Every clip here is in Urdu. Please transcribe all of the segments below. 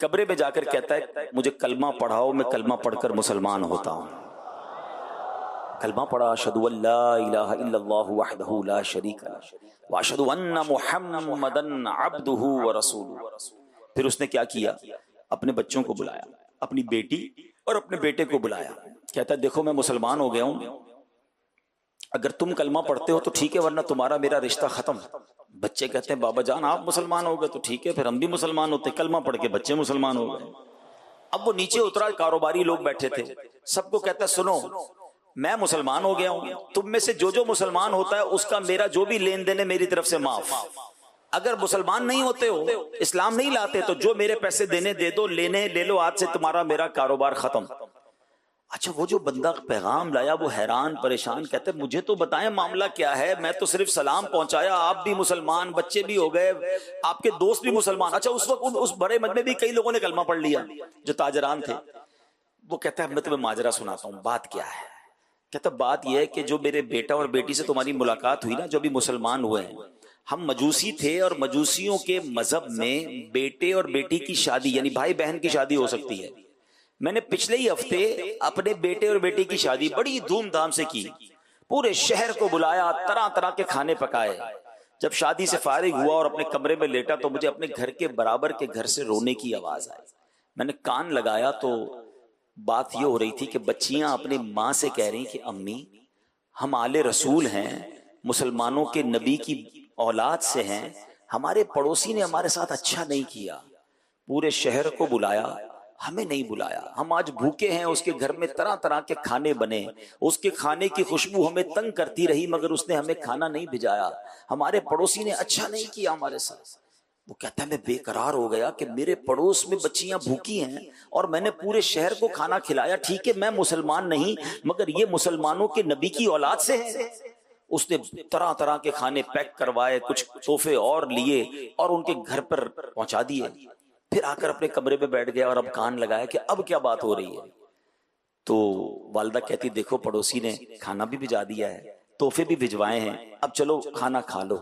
کمرے میں جا کر کہتا ہے مجھے کلمہ پڑھاؤ، میں کلمہ پڑھ کر مسلمان ہوتا ہوں۔ کلمہ پڑھا، اشہد ان لا الہ الا اللہ وحدہ لا شریک لہ واشہد ان محمدا عبدہ ورسولہ۔ پھر اس نے کیا کیا، اپنے بچوں کو بلایا، اپنی بیٹی اور اپنے بیٹے کو بلایا، کہتا ہے دیکھو میں مسلمان ہو گیا ہوں، اگر تم کلمہ پڑھتے ہو تو ٹھیک ہے ورنہ تمہارا میرا رشتہ ختم۔ بچے کہتے ہیں بابا جان آپ مسلمان ہو گئے تو ٹھیک ہے، پھر ہم بھی مسلمان ہوتے، کلمہ پڑھ کے بچے مسلمان ہو گئے۔ اب وہ نیچے اترا، کاروباری لوگ بیٹھے تھے، سب کو کہتا ہے سنو میں مسلمان ہو گیا ہوں، تم میں سے جو مسلمان ہوتا ہے اس کا میرا جو بھی لین دین ہے میری طرف سے معاف۔ اگر مسلمان نہیں ہوتے ہو، اسلام نہیں لاتے تو جو میرے پیسے دینے دے دو، لینے لے لو، آج سے تمہارا میرا کاروبار ختم۔ اچھا وہ جو بندہ پیغام لایا وہ حیران پریشان، کہتے مجھے تو بتائیں معاملہ کیا ہے، میں تو صرف سلام پہنچایا، آپ بھی مسلمان، بچے بھی ہو گئے، آپ کے دوست بھی مسلمان۔ اچھا اس وقت اس بڑے مجمع بھی کئی لوگوں نے کلمہ پڑھ لیا جو تاجران تھے۔ وہ کہتا ہے میں تمہیں ماجرا سناتا ہوں، بات کیا ہے؟ کہتا بات یہ ہے کہ جو میرے بیٹا اور بیٹی سے تمہاری ملاقات ہوئی نا، جو بھی مسلمان ہوئے ہیں، ہم مجوسی تھے اور مجوسیوں کے مذہب میں بیٹے اور بیٹی کی شادی یعنی بھائی بہن کی شادی ہو سکتی ہے۔ میں نے پچھلے ہی ہفتے اپنے بیٹے اور بیٹی کی شادی بڑی دھوم دھام سے کی، پورے شہر کو بلایا، طرح طرح کے کھانے پکائے۔ جب شادی سے فارغ ہوا اور اپنے کمرے میں لیٹا تو مجھے اپنے گھر کے برابر کے گھر سے رونے کی آواز آئی۔ میں نے کان لگایا تو بات یہ ہو رہی تھی کہ بچیاں اپنی ماں سے کہہ رہی کہ امی ہم آل رسول ہیں، مسلمانوں کے نبی کی اولاد سے ہیں، ہمارے پڑوسی نے ہمارے ساتھ اچھا نہیں کیا، پورے شہر کو بلایا، ہمیں نہیں بلایا، ہم آج بھوکے ہیں، اس کے گھر میں طرح طرح کے کھانے بنے، اس کے کھانے کی خوشبو ہمیں تنگ کرتی رہی مگر اس نے ہمیں کھانا نہیں بھجایا، ہمارے پڑوسی نے اچھا نہیں کیا ہمارے ساتھ۔ وہ کہتا ہے میں بے قرار ہو گیا کہ میرے پڑوس میں بچیاں بھوکی ہیں اور میں نے پورے شہر کو کھانا کھلایا، ٹھیک ہے میں مسلمان نہیں مگر یہ مسلمانوں کے نبی کی اولاد سے ہیں۔ اس نے طرح طرح کے کھانے پیک کروائے، کچھ تحفے اور لیے اور ان کے گھر پر پہنچا دیے۔ پھر آ کر اپنے کمرے میں بیٹھ گیا اور اب کان لگایا کہ اب کیا بات ہو رہی ہے۔ تو والدہ کہتی دیکھو پڑوسی نے کھانا بھی بھجا دیا ہے، تحفے بھی بھجوائے ہیں، اب چلو کھانا کھا لو۔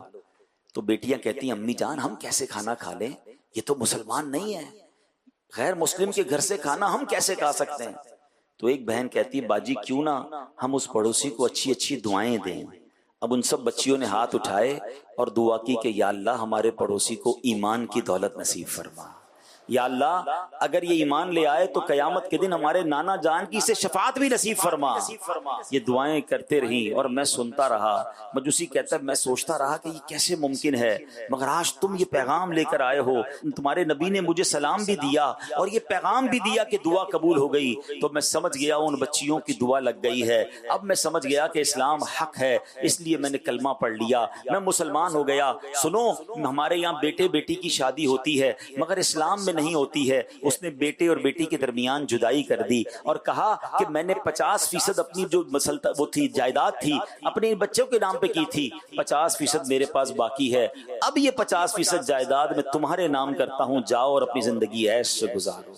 تو بیٹیاں کہتی امی جان ہم کیسے کھانا کھا لیں، یہ تو مسلمان نہیں ہے، غیر مسلم کے گھر سے کھانا ہم کیسے کھا سکتے ہیں؟ تو ایک بہن کہتی باجی کیوں نہ ہم اس پڑوسی کو اچھی اچھی دعائیں دیں۔ اب ان سب بچیوں نے ہاتھ اٹھائے اور دعا کی کہ یا اللہ ہمارے پڑوسی کو ایمان کی دولت نصیب فرما، یا اللہ اگر یہ ایمان لے آئے تو قیامت کے دن ہمارے نانا جان کی سے شفاعت بھی نصیب فرما۔ یہ دعائیں کرتے رہی اور میں سنتا رہا۔ مجوسی کہتا ہے میں سوچتا رہا کہ یہ کیسے ممکن ہے، مگر آج تم یہ پیغام لے کر آئے ہو، تمہارے نبی نے مجھے سلام بھی دیا اور یہ پیغام بھی دیا کہ دعا قبول ہو گئی، تو میں سمجھ گیا ان بچیوں کی دعا لگ گئی ہے۔ اب میں سمجھ گیا کہ اسلام حق ہے، اس لیے میں نے کلمہ پڑھ لیا، میں مسلمان ہو گیا۔ سنو ہمارے یہاں بیٹے بیٹی کی شادی ہوتی ہے مگر اسلام میں نہیں ہوتی ہے۔ اس نے بیٹے اور بیٹی کے درمیان جدائی کر دی اور کہا کہ میں نے 50% اپنی جو وہ تھی جائیداد تھی اپنے بچوں کے نام پہ کی تھی، 50% میرے پاس باقی ہے، اب یہ 50% جائیداد میں تمہارے نام کرتا ہوں، جاؤ اور اپنی زندگی عیش سے گزارو۔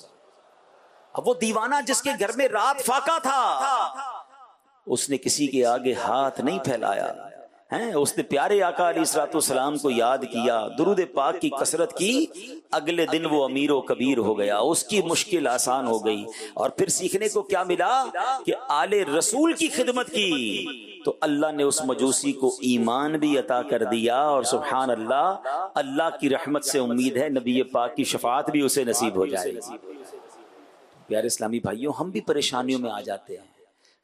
اب وہ دیوانہ جس کے گھر میں رات فاقہ تھا اس نے کسی کے آگے ہاتھ نہیں پھیلایا، اس نے پیارے آقا علیہ الصلوۃ والسلام کو یاد کیا، درود پاک کی کثرت کی، اگلے دن وہ امیر و کبیر ہو گیا، اس کی مشکل آسان ہو گئی۔ اور پھر سیکھنے کو کیا ملا کہ آل رسول کی خدمت کی تو اللہ نے اس مجوسی کو ایمان بھی عطا کر دیا، اور سبحان اللہ اللہ کی رحمت سے امید ہے نبی پاک کی شفاعت بھی اسے نصیب ہو جائے گی۔ پیارے اسلامی بھائیوں ہم بھی پریشانیوں میں آ جاتے ہیں،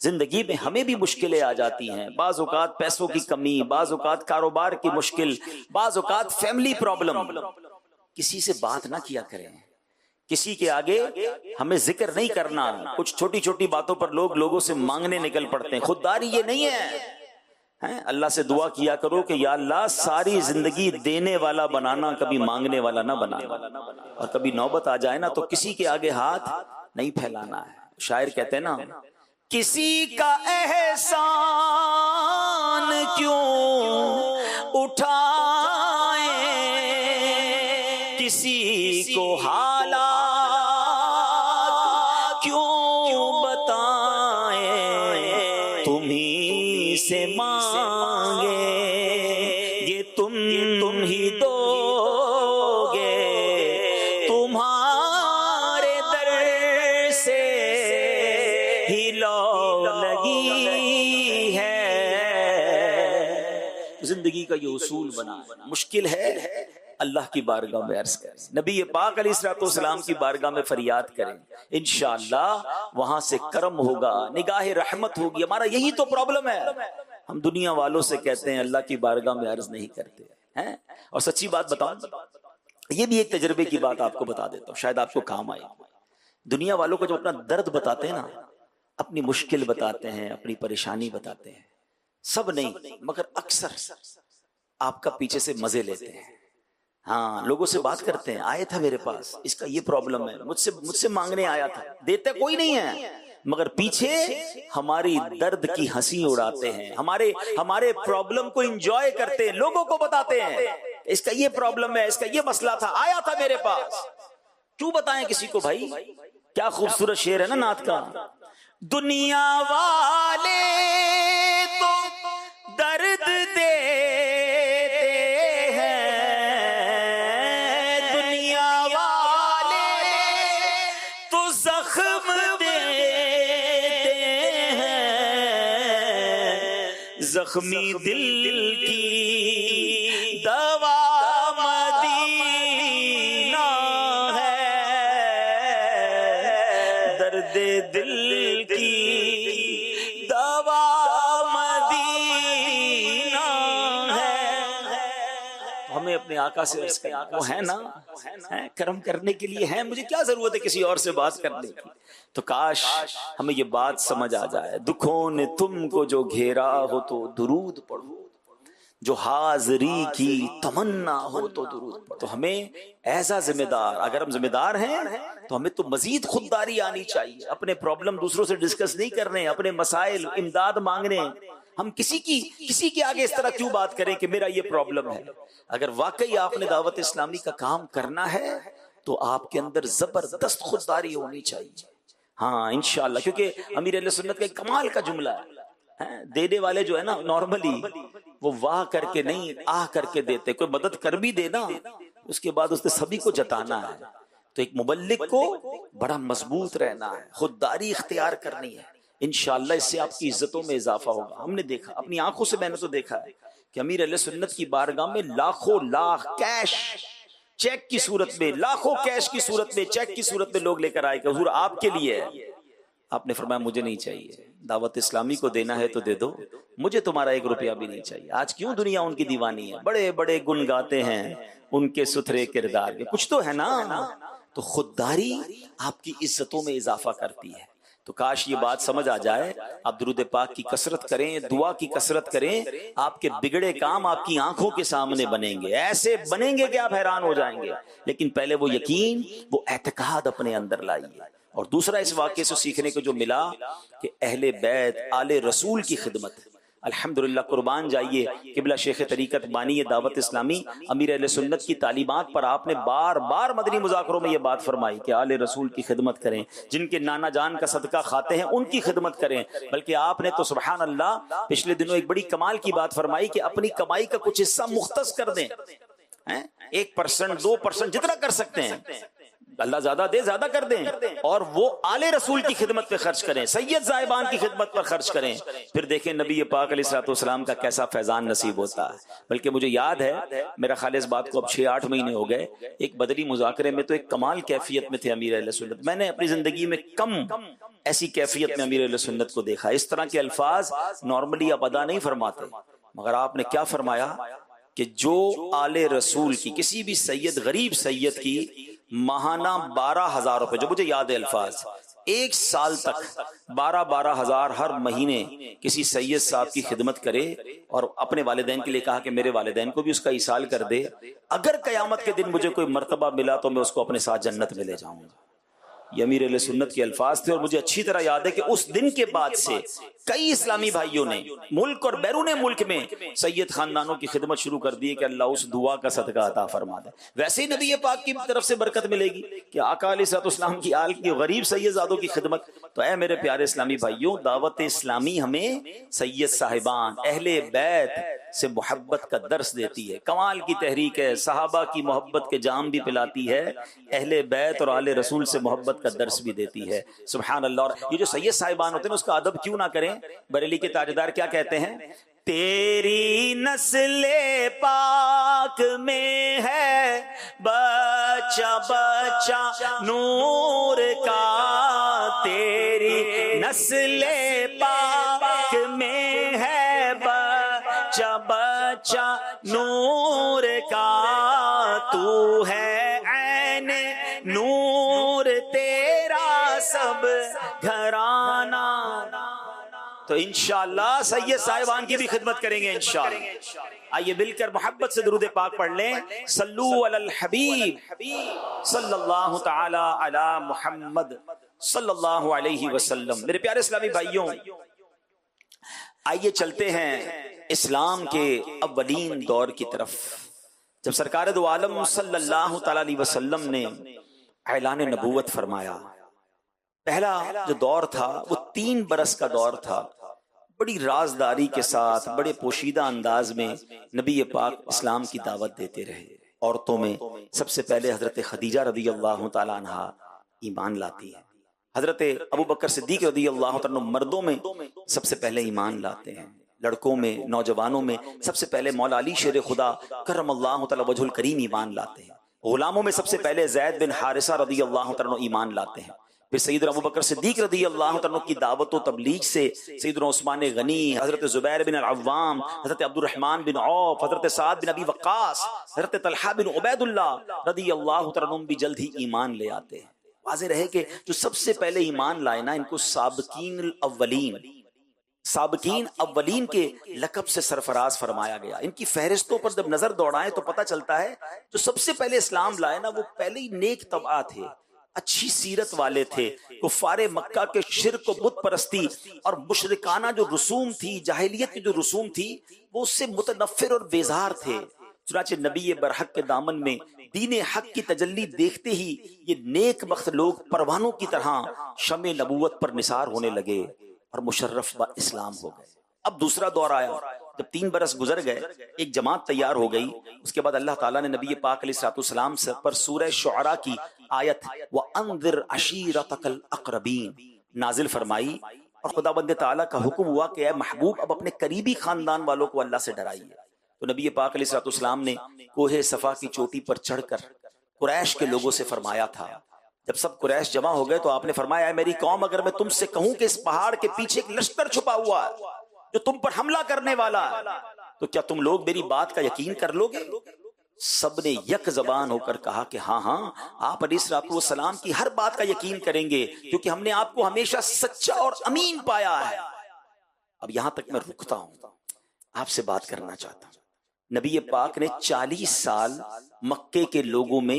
زندگی میں ہمیں بھی مشکلیں آ جاتی ہیں، بعض اوقات پیسوں کی کمی، بعض اوقات کاروبار کی مشکل، بعض اوقات فیملی پرابلم۔ کسی سے بات نہ کیا کریں، کسی کے آگے ہمیں ذکر نہیں کرنا، کچھ چھوٹی چھوٹی باتوں پر لوگوں سے مانگنے نکل پڑتے ہیں، خودداری یہ نہیں ہے۔ اللہ سے دعا کیا کرو کہ یا اللہ ساری زندگی دینے والا بنانا، کبھی مانگنے والا نہ بنانا، اور کبھی نوبت آ جائے نا تو کسی کے آگے ہاتھ نہیں پھیلانا ہے۔ شاعر کہتے ہیں نا کسی کا احسان کیوں اٹھائیں، کسی کو حالات کیوں بتائیں، تمہیں سے مانگے یہ تم ہی دو گے، تمہارا ہی لو لگی ہے. زندگی کا یہ اصول بنا. مشکل ہے اللہ کی بارگاہ میں عرض کریں, نبی پاک علیہ الصلوۃ والسلام کی بارگاہ میں فریاد کریں, انشاءاللہ وہاں سے کرم ہوگا, نگاہ رحمت ہوگی. ہمارا یہی تو پرابلم ہے, ہم دنیا والوں سے کہتے ہیں اللہ کی بارگاہ میں عرض نہیں کرتے ہیں. اور سچی بات بتاؤں, یہ بھی ایک تجربے کی بات آپ کو بتا دیتا ہوں, شاید آپ کو کام آئے. دنیا والوں کو جو اپنا درد بتاتے ہیں نا, اپنی مشکل بتاتے ہیں, اپنی پریشانی بتاتے ہیں, سب نہیں مگر اکثر آپ کا پیچھے سے مزے لیتے ہیں. ہاں, لوگوں سے بات کرتے ہیں, آئے تھا میرے پاس, اس کا یہ پرابلم ہے, مجھ سے مانگنے آیا تھا, دیتے کوئی نہیں ہے, مگر پیچھے ہماری درد کی ہنسی اڑاتے ہیں, ہمارے پرابلم کو انجوائے کرتے ہیں, لوگوں کو بتاتے ہیں اس کا یہ پرابلم ہے, اس کا یہ مسئلہ تھا, آیا تھا میرے پاس. کیوں بتائیں کسی کو بھائی؟ کیا خوبصورت شعر ہے نا نعت کا. دنیا والے تو درد دیتے ہیں, دنیا والے تو زخم دیتے ہیں, زخمی دل کی دوا دل کی دوا مدینہ ہے. ہمیں اپنے آقا سے عرض کریں, وہ ہے نا, کرم کرنے کے لیے ہیں, مجھے کیا ضرورت ہے کسی اور سے بات کرنے کی. تو کاش ہمیں یہ بات سمجھ آ جائے, دکھوں نے تم کو جو گھیرا ہو تو درود پڑھو, جو حاضری کی تمنا ہو تو درود پڑھو. تو ہمیں ایسا ذمہ دار, اگر ہم ذمہ دار ہیں تو ہمیں تو مزید خودداری آنی چاہیے. اپنے پرابلم دوسروں سے ڈسکس نہیں کرنے, اپنے مسائل امداد مانگنے. ہم کسی کے آگے اس طرح کیوں بات کریں کہ میرا یہ پرابلم ہے. اگر واقعی آپ نے دعوت اسلامی کا کام کرنا ہے تو آپ کے اندر زبردست خودداری ہونی چاہیے. ہاں انشاءاللہ, کیونکہ امیر اہل سنت کا ایک کمال کا جملہ ہے, دینے والے جو ہے نا نارملی وہ واہ کر کے نہیں آہ کر کے دیتے. کوئی مدد کر بھی دے نا, اس کے بعد اس نے سبھی کو جتانا ہے. تو ایک مبلغ کو بڑا مضبوط رہنا ہے, خودداری اختیار کرنی ہے. انشاءاللہ اس سے آپ کی عزتوں میں اضافہ ہوگا. ہم نے دیکھا, اپنی آنکھوں سے میں نے تو دیکھا ہے کہ امیر اہل سنت کی بارگاہ میں لاکھوں لاکھ کیش چیک کی صورت میں, لاکھوں کیش کی صورت میں, چیک کی صورت میں لوگ لے کر آئے کہ حضور آپ کے لیے ہے. آپ نے فرمایا مجھے نہیں چاہیے, دعوت اسلامی کو دینا ہے تو دے دو, مجھے تمہارا 1 روپیہ بھی نہیں چاہیے. آج کیوں دنیا ان کی دیوانی ہے, بڑے بڑے گن گاتے ہیں ان کے ستھرے کردار کے, کچھ تو ہے نا. تو خودداری آپ کی عزتوں میں اضافہ کرتی ہے. تو کاش یہ بات سمجھ آ جائے. آپ درود پاک کی کثرت کریں, دعا کی کثرت کریں, آپ کے بگڑے کام آپ کی آنکھوں کے سامنے بنیں گے, ایسے بنیں گے کہ آپ حیران ہو جائیں گے. لیکن پہلے وہ یقین, وہ اعتقاد اپنے اندر لائیے. اور دوسرا اس واقعے سے سیکھنے کو جو ملا کہ اہل بیت آل رسول کی خدمت, الحمدللہ قربان جائیے. قبلہ شیخ طریقت بانی دعوت اسلامی امیر اہل سنت کی تعلیمات پر آپ نے بار بار مدنی مذاکروں میں یہ بات فرمائی کہ آل رسول کی خدمت کریں, جن کے نانا جان کا صدقہ کھاتے ہیں ان کی خدمت کریں. بلکہ آپ نے تو سبحان اللہ پچھلے دنوں ایک بڑی کمال کی بات فرمائی کہ اپنی کمائی کا کچھ حصہ مختص کر دیں, 1% 2% جتنا کر سکتے ہیں, اللہ زیادہ دے زیادہ کر دیں, اور وہ آل رسول کی خدمت پہ خرچ کریں, سید زائبان کی خدمت پر خرچ کریں. پھر دیکھیں نبی پاک علیہ الصلوۃ والسلام کا کیسا فیضان نصیب ہوتا ہے. بلکہ مجھے یاد ہے, میرا خیال اس بات کو اب 6-8 مہینے ہو گئے, ایک بدری مذاکرے میں تو ایک کمال کیفیت میں تھے امیر اہل سنت. میں نے اپنی زندگی میں کم ایسی کیفیت میں امیر اہل سنت کو دیکھا. اس طرح کے الفاظ نارملی آپ ادا نہیں فرماتے, مگر آپ نے کیا فرمایا کہ جو آل رسول کی کسی بھی سید, غریب سید کی ماہانہ 12,000 روپے, جو مجھے یاد ہے الفاظ, 1 سال تک 12,000 ہر مہینے کسی سید صاحب کی خدمت کرے, اور اپنے والدین کے لیے کہا کہ میرے والدین کو بھی اس کا ایصال کر دے, اگر قیامت کے دن مجھے کوئی مرتبہ ملا تو میں اس کو اپنے ساتھ جنت میں لے جاؤں گا. یہ امیر اہل سنت کے الفاظ تھے. اور مجھے اچھی طرح یاد ہے کہ اس دن کے بعد سے کئی اسلامی بھائیوں نے ملک اور بیرون ملک میں سید خاندانوں کی خدمت شروع کر دی کہ اللہ اس دعا کا صدقہ عطا فرما دے. ویسے ہی نبی پاک کی طرف سے برکت ملے گی کہ آقا علیہ الصلوۃ والسلام کی آل کی غریب سید زادوں کی خدمت. تو اے میرے پیارے اسلامی بھائیوں, دعوت اسلامی ہمیں سید صاحبان, اہل بیت, سے محبت کا درس دیتی ہے. کمال کی تحریک ہے. صحابہ کی محبت کے جام بھی پلاتی ہے, اہل بیت اور آل رسول سے محبت کا درس بھی دیتی ہے. سبحان اللہ. اور یہ جو سید صاحبان ہوتے ہیں اس کا ادب کیوں نہ کریں. بریلی کے تاجدار کیا کہتے ہیں؟ تیری نسل پاک میں ہے بچہ بچہ نور کا, تیری نسل پاک میں ہے بچہ بچہ نور کا, تو ہے عین نور تیرا سب گھرانہ. تو انشاءاللہ سید صاحبان کی بھی خدمت کریں گے انشاءاللہ. آئیے مل کر محبت سے درود پاک پڑھ لیں. صلو علی الحبیب صلی اللہ تعالی علی محمد صلی اللہ علیہ وسلم. میرے پیارے اسلامی بھائیوں, آئیے چلتے ہیں اسلام کے اولین دور کی طرف, جب سرکار دو عالم صلی اللہ تعالی علیہ وسلم نے اعلان نبوت فرمایا. پہلا جو دور تھا وہ 3 برس کا دور تھا. بڑی رازداری کے ساتھ, بڑے پوشیدہ انداز میں نبی پاک اسلام کی دعوت دیتے رہے. عورتوں میں سب سے پہلے حضرت خدیجہ رضی اللہ تعالی عنہا ایمان لاتی ہے. حضرت ابوبکر صدیق رضی اللہ تعالی عنہ مردوں میں سب سے پہلے ایمان لاتے ہیں. لڑکوں میں, نوجوانوں میں سب سے پہلے مولا علی شیر خدا کرم اللہ تعالی وجہ الکریم ایمان لاتے ہیں. غلاموں میں سب سے پہلے زید بن حارثہ رضی اللہ تعالی عنہ ایمان لاتے ہیں. پھر سیدنا ابوبکر صدیق رضی اللہ تعالیٰ کی دعوت و تبلیغ سے سیدنا عثمان غنی, حضرت زبیر بن العوام, حضرت عبد الرحمن بن عوف, حضرت سعد بن ابی وقاص, حضرت طلحہ بن عبید اللہ رضی اللہ تعالیٰ بھی جلد ہی ایمان لے آتے ہیں. واضح رہے کہ جو سب سے پہلے ایمان لائے نا, ان کو سابقین الاولین, سابقین اولین کے لقب سے سرفراز فرمایا گیا. ان کی فہرستوں پر جب نظر دوڑائیں تو پتہ چلتا ہے جو سب سے پہلے اسلام لائے نا وہ پہلے ہی نیک طبع تھے, اچھی سیرت والے تھے. کفار مکہ کے شرک و بت پرستی اور مشرکانہ جو رسوم تھی, جاہلیت کی جو رسوم تھی, وہ اس سے متنفر اور بیزار تھے. چنانچہ نبی برحق کے دامن میں دین حق کی تجلی دیکھتے ہی یہ نیک بخت لوگ پروانوں کی طرح شمع نبوت پر نثار ہونے لگے اور مشرف با اسلام ہو گئے. اب دوسرا دور آیا. جب 3 برس گزر گئے, ایک جماعت تیار ہو گئی. اس کے بعد اللہ تعالیٰ نے نبی پاک علیہ الصلوۃ والسلام سے پر سورہ شعراء کی آیت وَأَنذِرْ عَشِيرَتَكَ الْأَقْرَبِينَ نازل فرمائی, اور خدا بند تعالیٰ کا حکم ہوا کہ اے محبوب اب اپنے قریبی خاندان والوں کو اللہ سے ڈرائیے. تو نبی پاک علیہ الصلوۃ والسلام نے کوہ صفا کی چوٹی پر چڑھ کر قریش کے لوگوں سے فرمایا تھا. جب سب قریش جمع ہو گئے تو آپ نے فرمایا, اے میری قوم, اگر میں تم سے کہوں کہ اس پہاڑ کے پیچھے ایک لشکر چھپا ہوا ہے جو تم پر حملہ کرنے والا ہے, تو کیا تم لوگ میری بات کا یقین کر لو گے؟ سب نے یک زبان ہو کر کہا کہ ہاں ہاں, آپ علیہ الصلوۃ والسلام کی ہر بات کا یقین کریں گے, کیونکہ ہم نے آپ کو ہمیشہ سچا اور امین پایا ہے. اب یہاں تک میں رکتا ہوں, آپ سے بات کرنا چاہتا ہوں. نبی پاک نے 40 سال مکے کے لوگوں میں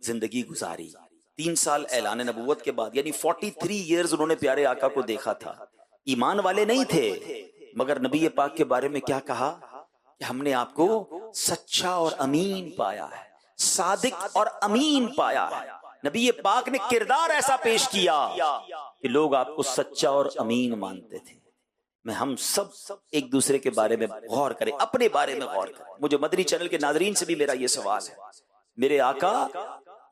زندگی گزاری. 3 سال اعلان نبوت کے بعد, یعنی 43 ایئرز انہوں نے پیارے آقا کو دیکھا تھا. ایمان والے نہیں تھے, مگر نبی پاک کے بارے میں کیا کہا کہ ہم نے آپ کو سچا اور امین پایا ہے, صادق اور امین پایا ہے. نبی پاک نے کردار ایسا پیش کیا کہ لوگ آپ کو سچا اور امین مانتے تھے. میں ہم سب ایک دوسرے کے بارے میں غور کریں, اپنے بارے میں غور کریں. مجھے مدنی چینل کے ناظرین سے بھی میرا یہ سوال ہے, میرے آقا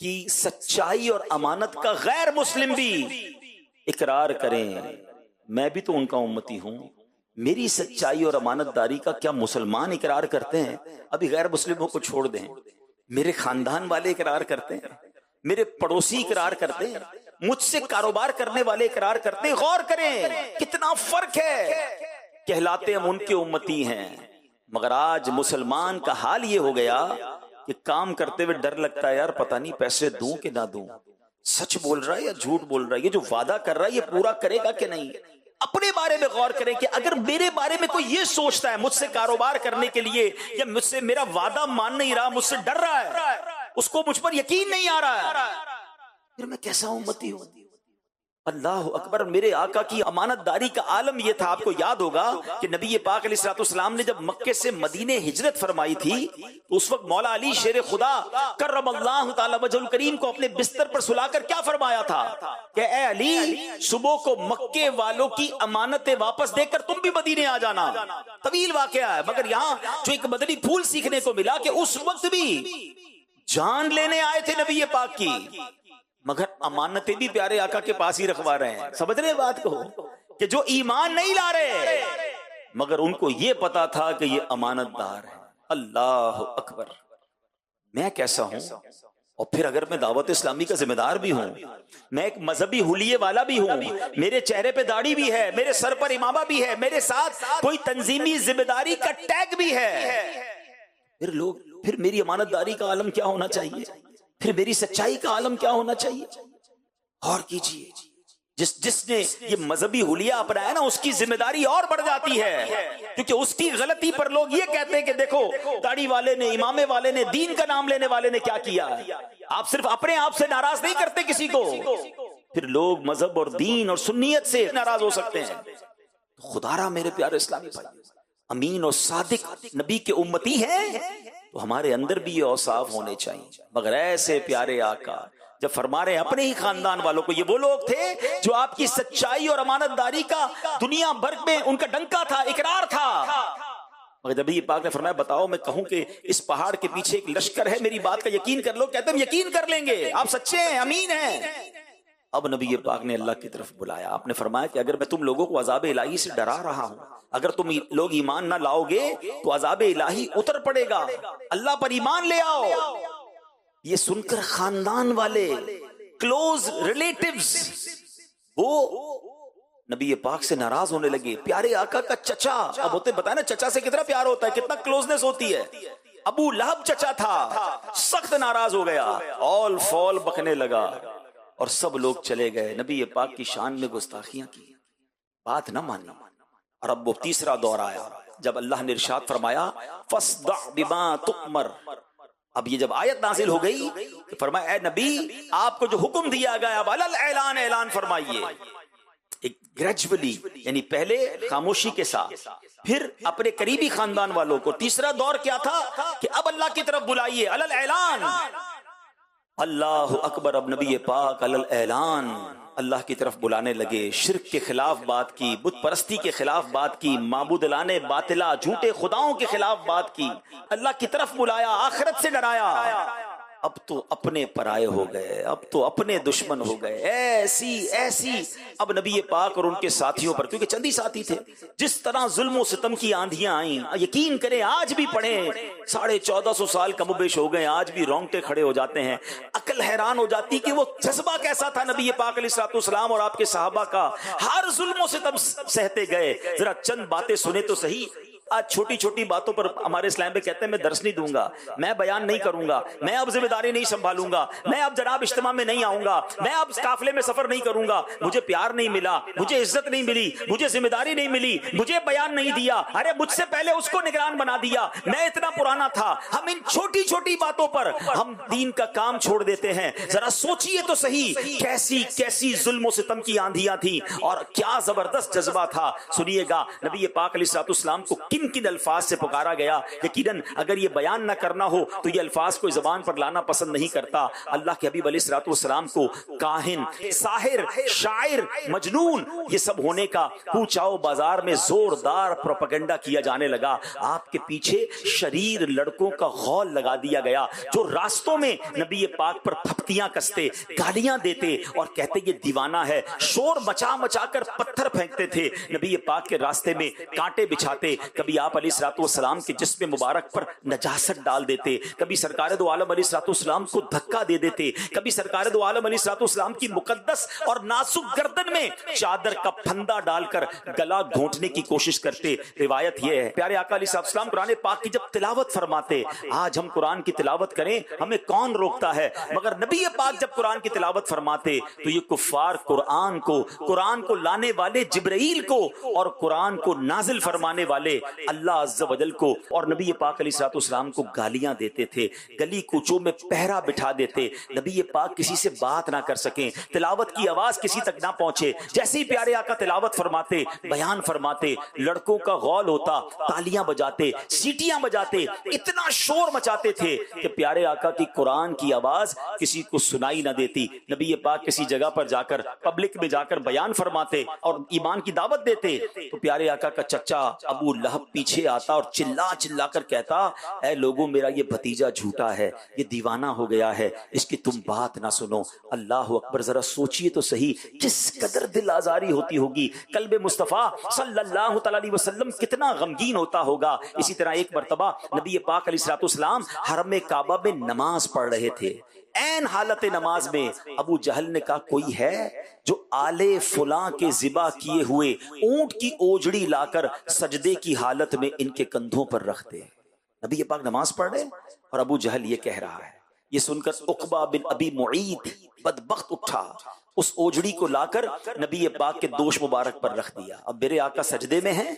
کی سچائی اور امانت کا غیر مسلم بھی اقرار کریں. میں بھی تو ان کا امتی ہوں, میری سچائی اور امانت داری کا کیا مسلمان اقرار کرتے ہیں؟ ابھی غیر مسلموں کو چھوڑ دیں, میرے خاندان والے اقرار کرتے ہیں, میرے پڑوسی اقرار کرتے ہیں, مجھ سے کاروبار کرنے والے اقرار کرتے ہیں. غور کریں کتنا فرق ہے. کہلاتے ہم ان کے امتی ہیں, مگر آج مسلمان کا حال یہ ہو گیا کہ کام کرتے ہوئے ڈر لگتا ہے, یار پتہ نہیں پیسے دوں کہ نہ دوں, سچ بول رہا ہے یا جھوٹ بول رہا ہے, یہ جو وعدہ کر رہا ہے یہ پورا کرے گا کہ نہیں. اپنے بارے میں غور کریں کہ اگر میرے بارے میں کوئی یہ سوچتا ہے مجھ سے کاروبار کرنے کے لیے, یا مجھ سے میرا وعدہ مان نہیں رہا, مجھ سے ڈر رہا ہے, اس کو مجھ پر یقین نہیں آ رہا ہے, پھر میں کیسا امتی ہوں؟ اللہ اکبر. میرے آقا کی امانت داری کا عالم یہ تھا. آپ کو یاد ہوگا کہ نبی پاک علیہ الصلوۃ والسلام نے جب مکے سے مدینے ہجرت فرمائی تھی تو اس وقت مولا علی شیر خدا کرم اللہ تعالی وجہ الکریم کو اپنے بستر پر سلا کر کیا فرمایا تھا کہ اے علی صبح کو مکے والوں کی امانتیں واپس دے کر تم بھی مدینے آ جانا. طویل واقعہ ہے مگر یہاں جو ایک مدنی پھول سیکھنے کو ملا کہ اس وقت بھی جان لینے آئے تھے نبی پاک کی مگر امانتیں بھی پیارے آقا کے پاس ہی رکھوا رہے ہیں. سمجھ رہے بات کو کہ جو ایمان نہیں لا رہے مگر ان کو یہ پتا تھا کہ یہ امانت دار ہے. اللہ اکبر. میں کیسا ہوں اور پھر اگر میں دعوت اسلامی کا ذمہ دار بھی ہوں, میں ایک مذہبی حلیے والا بھی ہوں, میرے چہرے پہ داڑھی بھی ہے, میرے سر پر امامہ بھی ہے, میرے ساتھ کوئی تنظیمی ذمہ داری کا ٹیگ بھی ہے, پھر میری امانت داری کا عالم کیا ہونا چاہیے, پھر میری سچائی کا عالم کیا ہونا چاہیے. اور کیجئے جس نے یہ مذہبی حلیہ اپنایا نا اس کی ذمہ داری اور بڑھ جاتی ہے کیونکہ اس کی غلطی پر لوگ یہ کہتے ہیں کہ دیکھو داڑھی والے نے, امامے والے نے, دین کا نام لینے والے نے کیا کیا. آپ صرف اپنے آپ سے ناراض نہیں کرتے کسی کو, پھر لوگ مذہب اور دین اور سنیت سے ناراض ہو سکتے ہیں. خدا را میرے پیارے اسلامی بھائی, امین اور صادق نبی کے امتی ہیں تو ہمارے اندر بھی یہ اوصاف ہونے چاہیے. مگر ایسے پیارے آقا جب فرما رہے ہیں اپنے ہی خاندان والوں کو, یہ وہ لوگ تھے جو آپ کی سچائی اور امانت داری کا دنیا بھر میں ان کا ڈنکا تھا, اقرار تھا. مگر جب یہ پاک نے فرمایا بتاؤ میں کہوں کہ اس پہاڑ کے پیچھے ایک لشکر ہے, میری بات کا یقین کر لو, کہتے ہیں ہم یقین کر لیں گے, آپ سچے ہیں, امین ہیں. اب نبی پاک نے اللہ کی طرف بلایا. آپ نے فرمایا کہ اگر میں تم لوگوں کو عذاب الہی سے ڈرا رہا ہوں, اگر تم لوگ ایمان نہ لاؤ گے تو عذاب الہی اتر پڑے گا, اللہ پر ایمان لے آؤ. یہ سن کر خاندان والے, کلوز ریلیٹیوز, وہ نبی پاک سے ناراض ہونے لگے. پیارے آقا کا چچا, اب ہوتے بتائیں نا چچا سے کتنا پیار ہوتا ہے, کتنا کلوزنس ہوتی ہے. ابو لہب چچا تھا, سخت ناراض ہو گیا, آل فال بکنے لگا اور سب لوگ چلے گئے. نبی پاک کی شان میں گستاخیاں کی, بات نہ مانی. اور اب وہ تیسرا دور آیا جب اللہ نے ارشاد فرمایا فاصدع بما تؤمر. اب یہ جب آیت نازل ہو گئی کہ فرمایا اے نبی آپ کو جو حکم دیا گیا اب علل اعلان, اعلان فرمائیے. ایک گریجولی یعنی پہلے خاموشی کے ساتھ, پھر اپنے قریبی خاندان والوں کو. تیسرا دور کیا تھا کہ اب اللہ کی طرف بلائیے, علل اعلان. اللہ اکبر. اب نبی پاک علل اعلان اللہ کی طرف بلانے لگے. شرک کے خلاف بات کی, بت پرستی کے خلاف بات کی, معبود لانے باطلا جھوٹے خداؤں کے خلاف بات کی, اللہ کی طرف بلایا, آخرت سے ڈرایا. اب تو اپنے پرائے ہو گئے, اب تو اپنے دشمن ہو گئے. ایسی اب نبی پاک اور ان کے ساتھیوں پر, کیونکہ چند ہی ساتھی تھے, جس طرح ظلم و ستم کی آندھیاں آئیں, یقین کریں آج بھی پڑھیں, 1450 سال کم و بیش ہو گئے, آج بھی رونگٹے کھڑے ہو جاتے ہیں. عقل حیران ہو جاتی کہ وہ جذبہ کیسا تھا نبی پاک علیہ الصلوۃ والسلام اور آپ کے صحابہ کا. ہر ظلم و ستم سہتے گئے. ذرا چند باتیں سنیں تو صحیح. آج چھوٹی چھوٹی باتوں پر ہمارے اسلام پہ کہتے ہیں میں درس نہیں دوں گا, میں بیان نہیں کروں گا, میں اب ذمہ داری نہیں سنبھالوں گا, میں اب جناب اجتماع میں نہیں آؤں گا, میں اب قافلے میں سفر نہیں کروں گا, مجھے پیار نہیں ملا, مجھے عزت نہیں ملی, مجھے ذمہ داری نہیں ملی, مجھے بیان نہیں دیا, ارے مجھ سے پہلے اس کو نگران بنا دیا, میں اتنا پرانا تھا. ہم ان چھوٹی چھوٹی باتوں پر ہم دین کا کام چھوڑ دیتے ہیں. ذرا سوچئے تو صحیح کیسی ظلم و ستم کی آندھیاں تھیں اور کیا زبردست جذبہ تھا. سنیے گا نبی پاک علیہ الصلوۃ والسلام کو کن الفاظ سے پکارا گیا. یقیناً اگر یہ بیان نہ کرنا ہو تو یہ الفاظ کوئی زبان پر لانا پسند نہیں کرتا. اللہ کے حبیب علیہ الصلوۃ والسلام کو کاہن, ساحر, شاعر, مجنون یہ سب ہونے کا پوچھاؤ بازار میں زوردار پروپیگنڈا کیا جانے لگا. آپ کے پیچھے شریر لڑکوں کا غول لگا دیا گیا جو راستوں میں نبی پاک پر تھپتیاں کستے, گالیاں دیتے اور کہتے یہ دیوانہ ہے. شور مچا مچا کر پتھر پھینکتے تھے نبی پاک کے راستے میں, کانٹے بچھاتے. کبھی آپ علیہ الصلوۃ والسلام کے جسم مبارک پر نجاست ڈال دیتے, کبھی سرکار دو عالم علیہ الصلوۃ والسلام کو دھکا دے دیتے, کبھی سرکار دو عالم علیہ الصلوۃ والسلام کی مقدس اور نازک گردن میں چادر کا پھندا ڈال کر گلا گھونٹنے کی کوشش کرتے. روایت یہ ہے پیارے آقا علیہ الصلوۃ والسلام قرآن پاک کی جب تلاوت فرماتے, آج ہم قرآن کی تلاوت کریں ہمیں کون روکتا ہے, مگر نبی پاک جب قرآن کی تلاوت فرماتے تو یہ کفار قرآن کو لانے والے جبرائیل کو اور قرآن کو نازل فرمانے والے اللہ عز و جل کو اور نبی پاک علیہ الصلوۃ والسلام کو گالیاں دیتے تھے، گلی کوچوں میں پہرا بٹھا دیتے، نبی پاک کسی سے بات نہ کر سکیں، تلاوت کی آواز کسی تک نہ پہنچے، جیسے ہی پیارے آقا تلاوت فرماتے، بیان فرماتے، لڑکوں کا غول ہوتا، تالیاں بجاتے، سیٹیاں بجاتے، اتنا شور مچاتے تھے کہ پیارے آقا کی قرآن کی آواز کسی کو سنائی نہ دیتی۔ نبی پاک کسی جگہ پر جا کر پبلک میں جا کر بیان فرماتے اور ایمان کی دعوت دیتے تو پیارے آقا کا چچا ابو لہب پیچھے آتا اور چلا چلا کر کہتا، اے لوگوں میرا یہ بھتیجا جھوٹا ہے، یہ دیوانہ ہو گیا ہے، اس کی تم بات نہ سنو۔ اللہ اکبر، ذرا سوچئے تو صحیح کس قدر دل آزاری ہوتی ہوگی، قلب مصطفیٰ صلی اللہ تعالی علیہ وسلم کتنا غمگین ہوتا ہوگا۔ اسی طرح ایک مرتبہ نبی پاک علیہ الصلوۃ والسلام حرم کعبہ میں نماز پڑھ رہے تھے، این حالت نماز میں ابو جہل نے کہا کوئی ہے جو آلے فلاں کے ذبح کیے ہوئے اونٹ کی اوجڑی لا کر سجدے کی حالت میں ان کے کندھوں پر رکھ دے۔ نبی پاک نماز پڑھ رہے اور ابو جہل یہ کہہ رہا ہے۔ یہ سن کر عقبہ بن ابی معیط بدبخت اٹھا، اس اوجڑی کو لا کر نبی پاک کے دوش مبارک پر رکھ دیا۔ اب میرے آقا سجدے میں ہیں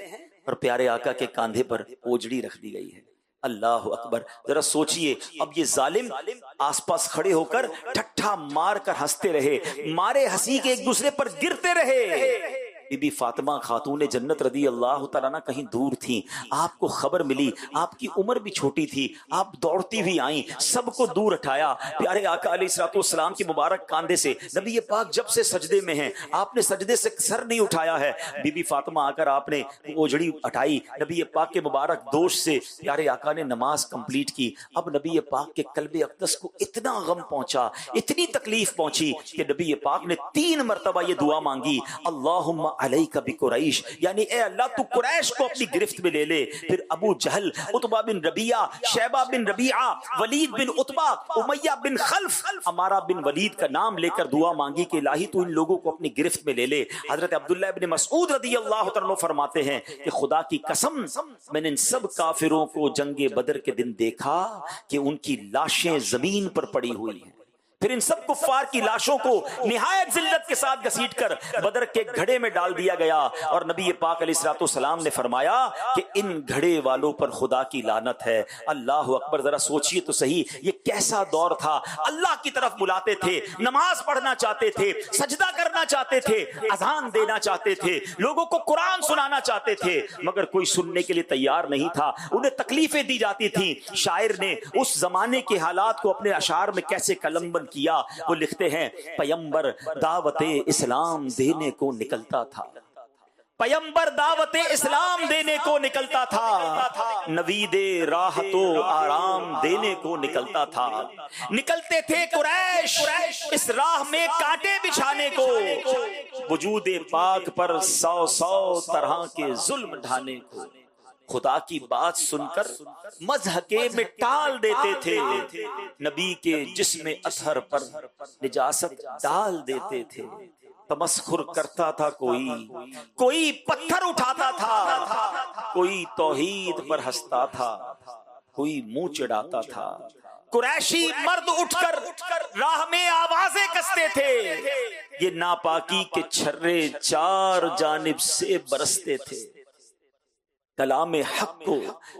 اور پیارے آقا کے کاندھے پر اوجڑی رکھ دی گئی ہے۔ اللہ اکبر، ذرا سوچئے اب یہ ظالم آس پاس کھڑے ہو کر ٹھٹھا مار کر ہنستے رہے، مارے ہنسی کے ایک دوسرے پر گرتے رہے۔ بی بی فاطمہ خاتون جنت رضی اللہ تعالیٰ عنہ کہیں دور تھیں، آپ کو خبر ملی، آپ کی عمر بھی چھوٹی تھی، آپ دوڑتی ہوئی آئیں، سب کو دور ہٹایا، پیارے آقا علیہ الصلوۃ والسلام کے مبارک کاندھے سے نبی پاک جب سے سجدے میں ہیں، آپ نے سجدے سے سر نہیں اٹھایا ہے، بی بی فاطمہ آ کر آپ نے اوجڑی ہٹائی، نبی پاک کے مبارک دوش سے پیارے آقا نے نماز کمپلیٹ کی۔ اب نبی پاک کے قلب اقدس کو اتنا غم پہنچا، اتنی تکلیف پہنچی کہ نبی پاک نے 3 مرتبہ یہ دعا مانگی، اللہم علیک بقریش، یعنی اے اللہ تو قریش کو اپنی گرفت میں لے لے۔ پھر ابو جہل، عتبہ بن ربیعہ، شیبہ بن ربیعہ، ولید بن عتبہ، امیہ بن خلف، عمارہ بن ولید کا نام لے کر دعا مانگی کہ الہی تو ان لوگوں کو اپنی گرفت میں لے لے۔ حضرت عبداللہ بن مسعود رضی اللہ عنہ فرماتے ہیں کہ خدا کی قسم میں نے ان سب کافروں کو جنگ بدر کے دن دیکھا کہ ان کی لاشیں زمین پر پڑی ہوئی ہیں، پھر ان سب کفار کی لاشوں کو نہایت ذلت کے ساتھ گھسیٹ کر بدر کے گھڑے میں ڈال دیا گیا، اور نبی پاک علیہ الصلوۃ والسلام نے فرمایا کہ ان گھڑے والوں پر خدا کی لعنت ہے۔ اللہ اکبر، ذرا سوچئے تو صحیح یہ کیسا دور تھا۔ اللہ کی طرف بلاتے تھے، نماز پڑھنا چاہتے تھے، سجدہ کرنا چاہتے تھے، اذان دینا چاہتے تھے، لوگوں کو قرآن سنانا چاہتے تھے، مگر کوئی سننے کے لیے تیار نہیں تھا، انہیں تکلیفیں دی جاتی تھیں۔ شاعر نے اس زمانے کے حالات کو اپنے اشعار میں کیسے قلم بند کیا، وہ لکھتے ہیں پیمبر دعوت اسلام دینے کو نکلتا تھا، پیمبر دعوت اسلام دینے کو نکلتا تھا، نوید راحت و آرام دینے کو نکلتا تھا، نکلتے تھے قریش اس راہ میں کانٹے بچھانے کو، وجود پاک پر 100 طرح کے ظلم ڈھانے کو، خدا کی بات سن کر مضحکے میں ٹال دیتے تھے، نبی کے جسم اطہر پر نجاست ڈال دیتے تھے، تمسخر کرتا تھا کوئی پتھر اٹھاتا تھا، کوئی توحید پر ہنستا تھا، کوئی منہ چڑھاتا تھا، قریشی مرد اٹھ کر راہ میں آوازیں کستے تھے، یہ ناپاکی کے چھرے 4 جانب سے برستے تھے، کلام حق کو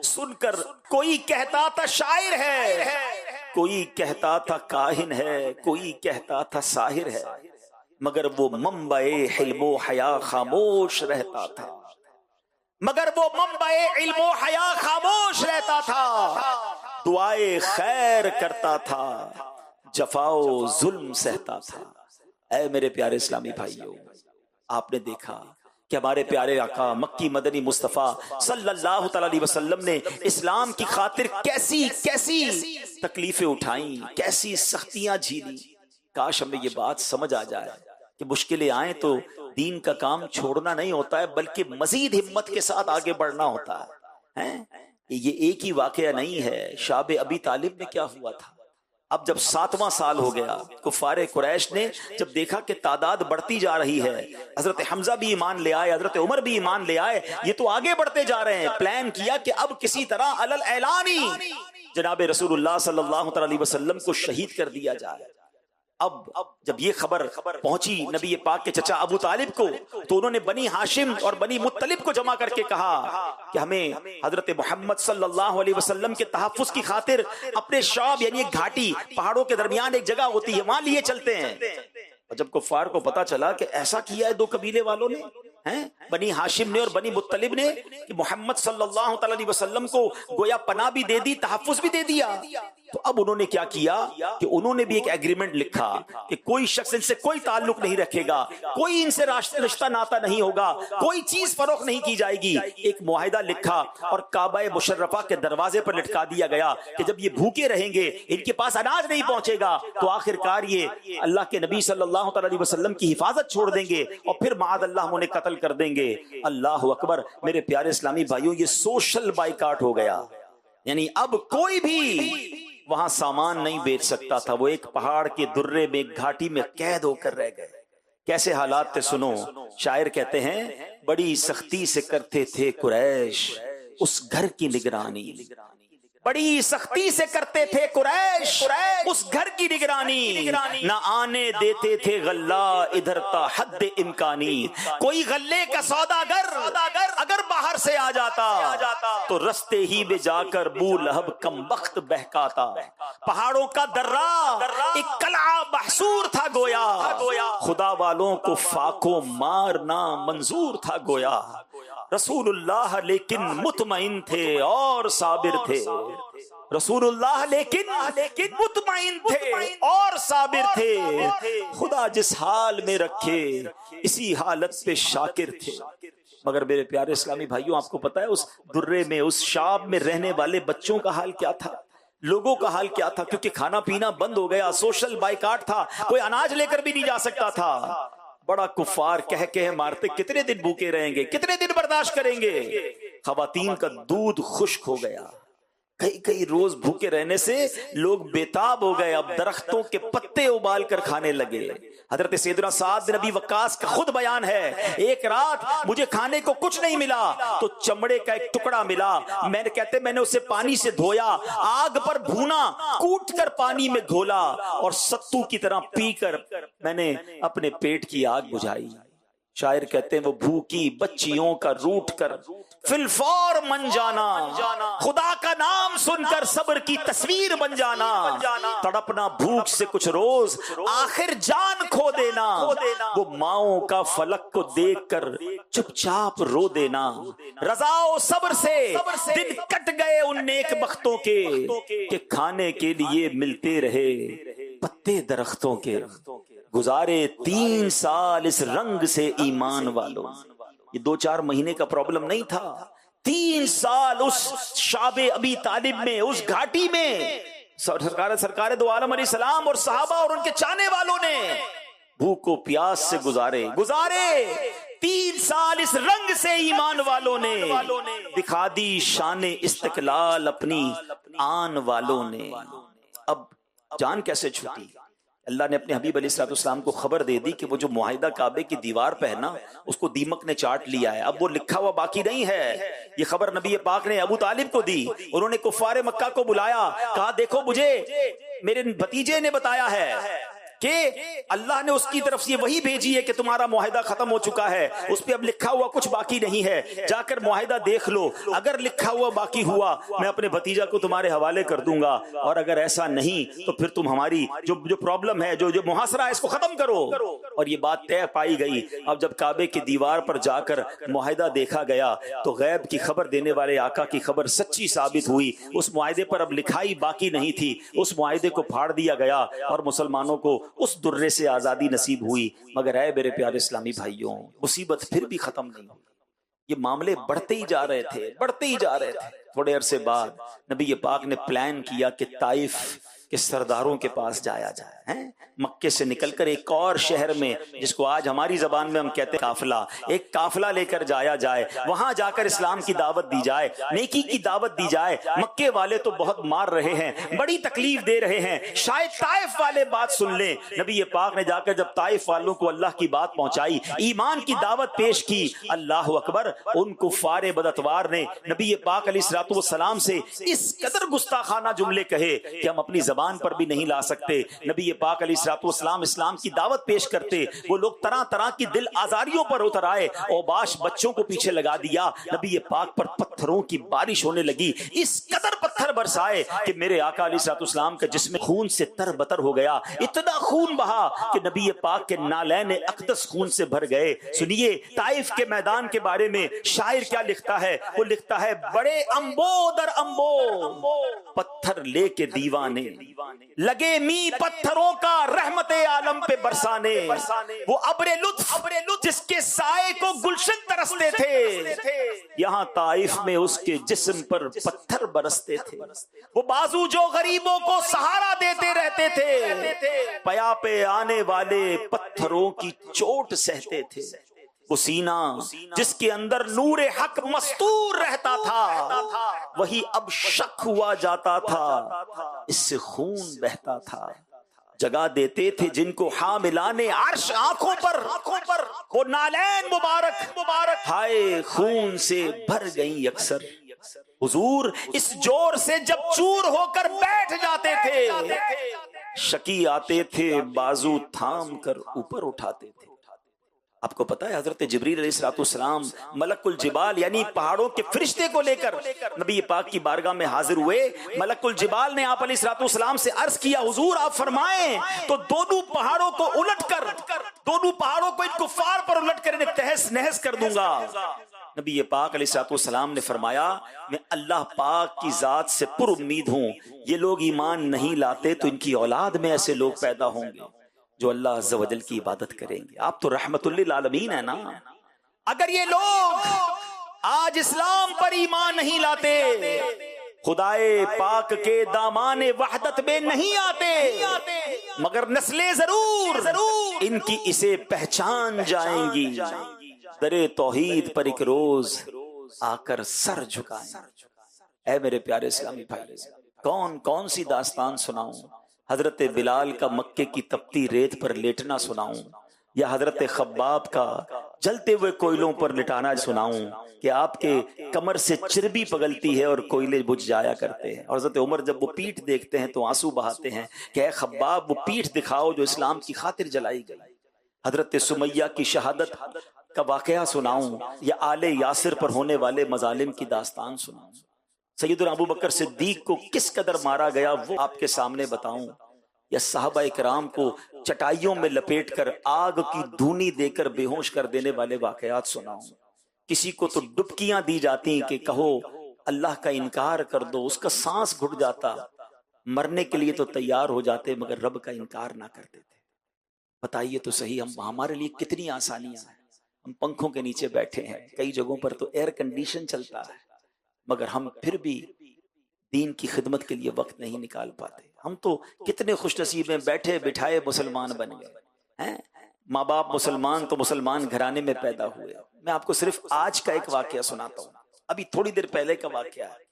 سن کر کوئی کہتا تھا شاعر ہے، کوئی کہتا تھا کاہن ہے، کوئی کہتا تھا ساحر ہے، مگر وہ منبع علم و حیا خاموش رہتا تھا، مگر وہ منبع علم و حیا خاموش رہتا تھا، دعائے خیر کرتا تھا، جفا و ظلم سہتا تھا۔ اے میرے پیارے اسلامی بھائیوں، آپ نے دیکھا کہ ہمارے پیارے آقا مکی مدنی مصطفیٰ صلی اللہ تعالی علیہ وسلم نے اسلام کی خاطر کیسی تکلیفیں اٹھائیں، کیسی سختیاں جھیلی۔ کاش ہمیں یہ بات سمجھ آ جائے کہ مشکلیں آئیں تو دین کا کام چھوڑنا نہیں ہوتا ہے، بلکہ مزید ہمت کے ساتھ آگے بڑھنا ہوتا ہے۔ یہ ایک ہی واقعہ نہیں ہے، شاب ابی طالب میں کیا ہوا تھا۔ اب جب 7واں سال ہو گیا، کفار قریش نے جب دیکھا کہ تعداد بڑھتی جا رہی ہے، حضرت حمزہ بھی ایمان لے آئے، حضرت عمر بھی ایمان لے آئے، یہ تو آگے بڑھتے جا رہے ہیں، پلان کیا کہ اب کسی طرح علل اعلان ہی جناب رسول اللہ صلی اللہ علیہ وسلم کو شہید کر دیا جائے۔ اب جب یہ خبر پہنچی نبی پاک کے چچا ابو طالب کو تو انہوں نے بنی ہاشم اور بنی مطلب کو جمع کر کے کہا کہ ہمیں حضرت محمد صلی اللہ علیہ وسلم کے تحفظ کی خاطر اپنے شعب یعنی ایک گھاٹی پہاڑوں کے درمیان ایک جگہ ہوتی ہے وہاں لیے چلتے ہیں. اور جب کفار کو پتا چلا کہ ایسا کیا ہے دو قبیلے والوں نے, بنی ہاشم نے اور بنی مطلب نے, کہ محمد صلی اللہ تعالی علیہ وسلم کو گویا پناہ بھی دے دی تحفظ بھی دے دیا, تو اب انہوں نے کیا کیا کہ انہوں نے بھی ایک ایگریمنٹ لکھا کہ کوئی شخص ان سے کوئی تعلق نہیں رکھے گا, کوئی ان سے رشتہ ناتا نہیں ہوگا, کوئی چیز فروخت نہیں کی جائے گی. ایک معاہدہ لکھا اور کعبہ مشرفہ کے دروازے پر لٹکا دیا گیا کہ جب یہ بھوکے رہیں گے, ان کے پاس اناج نہیں پہنچے گا, تو آخر کار یہ اللہ کے نبی صلی اللہ تعالی علیہ وسلم کی حفاظت چھوڑ دیں گے اور پھر معاذ اللہ انہیں قتل کر دیں گے. اللہ اکبر. میرے پیارے اسلامی بھائیوں, یہ سوشل بائیکاٹ ہو گیا, یعنی اب کوئی بھی وہاں سامان نہیں بیچ سکتا تھا. وہ ایک پہاڑ کے درے میں گھاٹی میں قید ہو کر رہ گئے. کیسے حالات تھے سنو. شاعر کہتے ہیں بڑی سختی سے کرتے تھے قریش اس گھر کی نگرانی, بڑی سختی سے کرتے تھے قریش اس گھر کی نگرانی, نہ آنے دیتے تھے غلہ ادھر تا حد امکانی. کوئی غلے کا سوداگر اگر باہر سے آ جاتا تو رستے ہی میں جا کر بو لہب کم بخت بہکاتا. پہاڑوں کا درہ ایک قلعہ محصور تھا گویا, خدا والوں کو فاقوں مارنا منظور تھا گویا. رسول اللہ لیکن مطمئن تھے اور صابر تھے, رسول اللہ لیکن مطمئن تھے اور صابر تھے. خدا جس حال میں رکھے اسی حالت پہ شاکر تھے. مگر میرے پیارے اسلامی بھائیوں, آپ کو پتا ہے اس درے میں اس شعب میں رہنے والے بچوں کا حال کیا تھا, لوگوں کا حال کیا تھا؟ کیونکہ کھانا پینا بند ہو گیا, سوشل بائیکاٹ تھا, کوئی اناج لے کر بھی نہیں جا سکتا تھا. بڑا کفار کہہ مارتے کتنے دن بھوکے رہیں گے, کتنے دن برداشت کریں گے. خواتین کا دودھ خشک ہو گیا, کئی روز بھوکے رہنے سے لوگ بیتاب ہو گئے. اب درختوں کے پتے ابال کر کھانے لگے. حضرت سیدنا سعد بن ابی وقاص کا خود بیان ہے, ایک رات مجھے کھانے کو کچھ نہیں ملا تو چمڑے کا ایک ٹکڑا ملا, میں نے اسے پانی سے دھویا, آگ پر بھونا, کوٹ کر پانی میں گھولا اور ستو کی طرح پی کر میں نے اپنے پیٹ کی آگ بجھائی. شاعر کہتے ہیں وہ بھوکی بچیوں کا روٹ کر فلفور من جانا, خدا کا نام سن کر صبر کی تصویر بن جانا. تڑپنا بھوک سے کچھ روز آخر جان کھو دینا, وہ ماؤں کا فلک کو دیکھ کر چپ چاپ رو دینا. رضا و صبر سے دن کٹ گئے ان نیک بختوں کے کہ کھانے کے لیے ملتے رہے پتے درختوں کے. گزارے 3 سال اس رنگ سے ایمان والوں. یہ 2-4 مہینے کا پرابلم نہیں تھا, 3 سال اس شعب ابی طالب میں, اس گھاٹی میں سرکار دو عالم علیہ السلام اور صحابہ اور ان کے چاہنے والوں نے بھوک و پیاس سے گزارے 3 سال اس رنگ سے ایمان والوں نے. دکھا دی شان استقلال اپنی آن والوں نے. اب جان کیسے چھوٹی؟ اللہ نے اپنے حبیب علیہ السلام کو خبر دے دی کہ وہ جو معاہدہ کعبے کی دیوار پہ ہے نا, اس کو دیمک نے چاٹ لیا ہے, اب وہ لکھا ہوا باقی نہیں ہے. یہ خبر نبی پاک نے ابو طالب کو دی. انہوں نے کفار مکہ کو بلایا, کہا دیکھو مجھے میرے بھتیجے نے بتایا ہے کہ اللہ نے اس کی طرف سے وہی بھیجی ہے کہ تمہارا معاہدہ ختم ہو چکا ہے, اس پہ اب لکھا ہوا کچھ باقی نہیں ہے, جا کر معاہدہ دیکھ لو, اگر لکھا ہوا باقی ہوا میں اپنے بھتیجا کو تمہارے حوالے کر دوں گا, اور اگر ایسا نہیں تو پھر تم ہماری جو پرابلم ہے, جو محاصرہ ہے, اس کو ختم کرو. اور یہ بات طے پائی گئی. اب جب کعبے کی دیوار پر جا کر معاہدہ دیکھا گیا تو غیب کی خبر دینے والے آقا کی خبر سچی ثابت ہوئی. اس معاہدے پر اب لکھائی باقی نہیں تھی, اس معاہدے کو پھاڑ دیا گیا اور مسلمانوں کو اس درے سے آزادی نصیب ہوئی. مگر اے میرے پیارے اسلامی بھائیوں, مصیبت پھر بھی ختم نہیں ہوئی. یہ معاملے بڑھتے ہی جا رہے تھے. تھوڑے عرصے بعد نبی پاک نے پلان کیا کہ طائف کے سرداروں کے پاس جایا جائے. مکے سے نکل کر ایک اور شہر میں, جس کو آج ہماری زبان میں ہم کہتے ہیں قافلہ, ایک قافلہ لے کر جایا جائے. وہاں جا کر اسلام کی دعوت دی جائے, نیکی کی دعوت دی جائے. مکے والے تو بہت مار رہے ہیں, بڑی تکلیف دے رہے ہیں, شاید طائف والے بات سن لیں. نبی پاک نے جا کر جب طائف والوں کو اللہ کی بات پہنچائی, ایمان کی دعوت پیش کی, اللہ اکبر, ان کفار بداتوار نے نبی پاک علیہ الصلوۃ والسلام سے اس قدر گستاخانہ جملے کہے کہ ہم اپنی زبان زبان پر بھی نہیں لا سکتے. نبی پاک علیہ الصلوۃ والسلام اسلام کی دعوت پیش کرتے, وہ لوگ طرح طرح کی دل آزاریوں پر اتر آئے. اوباش بچوں کو پیچھے لگا دیا, نبی پاک پر پتھروں کی بارش ہونے لگی, اس قدر پتھر برسائے کہ میرے آقا علیہ الصلوۃ والسلام کا جسم خون سے تر بتر ہو گیا. اتنا خون بہا کہ نبی پاک کے نالین اقدس خون سے بھر گئے. سنیے طائف کے میدان کے بارے میں شاعر کیا لکھتا ہے. وہ لکھتا ہے, بڑے امبو در امبو پتھر لے کے دیوانے, لگے می پتھروں کا رحمت عالم پہ برسانے. وہ ابر لطف جس کے سائے کو گلشن ترستے تھے, یہاں طائف میں اس کے جسم پر پتھر برستے تھے. وہ بازو جو غریبوں کو سہارا دیتے رہتے تھے, پیا پہ آنے والے پتھروں کی چوٹ سہتے تھے. وہ سینہ جس کے اندر نور حق مستور رہتا تھا, وہی اب شک ہوا جاتا تھا, اس سے خون بہتا تھا. جگہ دیتے تھے جن کو حاملان عرش آنکھوں پر, وہ نالین مبارک ہائے خون سے بھر گئی اکثر. حضور اس جور سے جب چور ہو کر بیٹھ جاتے تھے, شکی آتے تھے بازو تھام کر اوپر اٹھاتے تھے. آپ کو پتا ہے حضرت جبریل علیہ الصلوۃ والسلام ملک الجبال یعنی پہاڑوں کے فرشتے کو لے کر نبی پاک کی بارگاہ میں حاضر ہوئے. ملک الجبال نے آپ علیہ الصلوۃ والسلام سے عرض کیا, حضور آپ فرمائیں تو دونوں پہاڑوں کو الٹ کر, دونوں پہاڑوں کو ان کفار پر الٹ کر انہیں تہس نہس کر دوں گا. نبی پاک علیہ الصلوۃ والسلام نے فرمایا, میں اللہ پاک کی ذات سے پر امید ہوں, یہ لوگ ایمان نہیں لاتے تو ان کی اولاد میں ایسے لوگ پیدا ہوں گے جو اللہ عز و جل کی عبادت کریں گے. آپ تو رحمت للعالمین ہیں نا. اگر یہ لوگ آج اسلام پر ایمان نہیں لاتے, خدائے پاک کے دامان وحدت میں نہیں آتے, مگر نسلیں ضرور ان کی اسے پہچان جائیں گی. درے توحید پر ایک روز آ کر سر جھکائیں. اے میرے پیارے اسلامی بھائی, کون کون سی داستان سناؤں؟ حضرت بلال کا مکے کی تپتی ریت پر لیٹنا سناؤں, یا حضرت خباب کا جلتے ہوئے کوئلوں پر لٹانا سناؤں کہ آپ کے کمر سے چربی پگلتی ہے اور کوئلے بجھ جایا کرتے ہیں. اور حضرت عمر جب وہ پیٹھ دیکھتے ہیں تو آنسو بہاتے ہیں کہ اے خباب وہ پیٹھ دکھاؤ جو اسلام کی خاطر جلائی گئی. حضرت سمیہ کی شہادت کا واقعہ سناؤں, یا آل یاسر پر ہونے والے مظالم کی داستان سناؤں؟ سیدنا ابو بکر صدیق کو کس قدر مارا گیا وہ آپ کے سامنے بتاؤں, یا صحابہ کرام کو چٹائیوں میں لپیٹ کر آگ کی دھونی دے کر بے ہوش کر دینے والے واقعات سناؤں؟ کسی کو تو ڈبکیاں دی جاتی کہ کہو اللہ کا انکار کر دو, اس کا سانس گھٹ جاتا, مرنے کے لیے تو تیار ہو جاتے مگر رب کا انکار نہ کرتے تھے. بتائیے تو صحیح, ہمارے لیے کتنی آسانیاں ہیں. ہم پنکھوں کے نیچے بیٹھے ہیں, کئی جگہوں پر تو ایئر کنڈیشن چلتا ہے, مگر ہم پھر بھی دین کی خدمت کے لیے وقت نہیں نکال پاتے. ہم تو کتنے خوش نصیب ہیں, بیٹھے بٹھائے مسلمان بن گئے ہیں. ماں باپ مسلمان تو مسلمان گھرانے میں پیدا ہوئے. میں آپ کو صرف آج کا ایک واقعہ سناتا ہوں, ابھی تھوڑی دیر پہلے کا واقعہ ہے.